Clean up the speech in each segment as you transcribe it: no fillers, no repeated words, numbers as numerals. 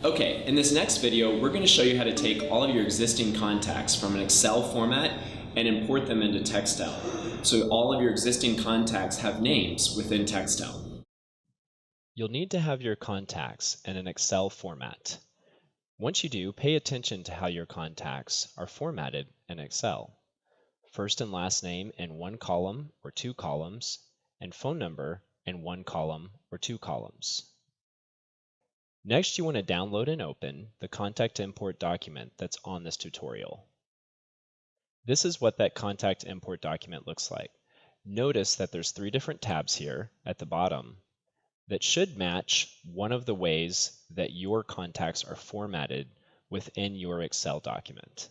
Okay, in this next video, we're going to show you how to take all of your existing contacts from an Excel format and import them into Textel. So all of your existing contacts have names within Textel. You'll need to have your contacts in an Excel format. Once you do, pay attention to how your contacts are formatted in Excel. First and last name in one column or two columns, and phone number in one column or two columns. Next, you want to download and open the contact import document that's on this tutorial. This is what that contact import document looks like. Notice that there's three different tabs here at the bottom that should match one of the ways that your contacts are formatted within your Excel document.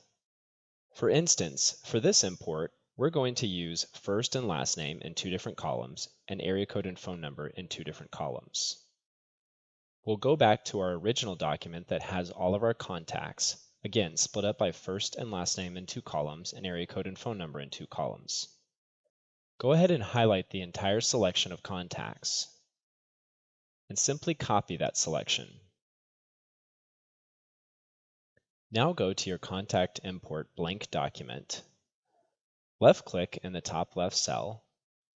For instance, for this import, we're going to use first and last name in two different columns and area code and phone number in two different columns. We'll go back to our original document that has all of our contacts, again split up by first and last name in two columns and area code and phone number in two columns. Go ahead and highlight the entire selection of contacts and simply copy that selection. Now go to your Contact Import blank document, left-click in the top left cell,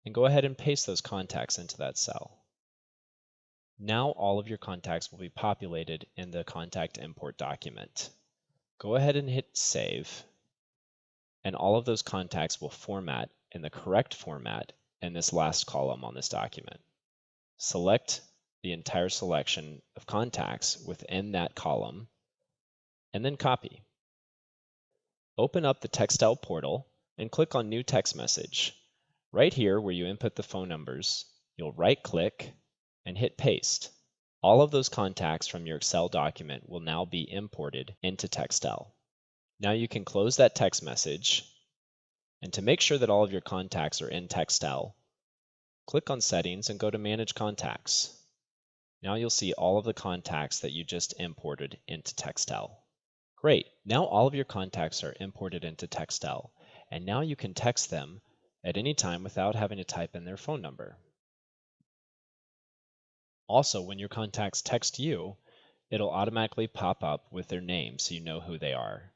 and go ahead and paste those contacts into that cell. Now all of your contacts will be populated in the Contact Import document. Go ahead and hit Save, and all of those contacts will format in the correct format in this last column on this document. Select the entire selection of contacts within that column, and then copy. Open up the Textel portal and click on New Text Message. Right here where you input the phone numbers, you'll right-click and hit Paste. All of those contacts from your Excel document will now be imported into Textel. Now you can close that text message, and to make sure that all of your contacts are in Textel, click on Settings and go to Manage Contacts. Now you'll see all of the contacts that you just imported into Textel. Great, now all of your contacts are imported into Textel, and now you can text them at any time without having to type in their phone number. Also, when your contacts text you, it'll automatically pop up with their name so you know who they are.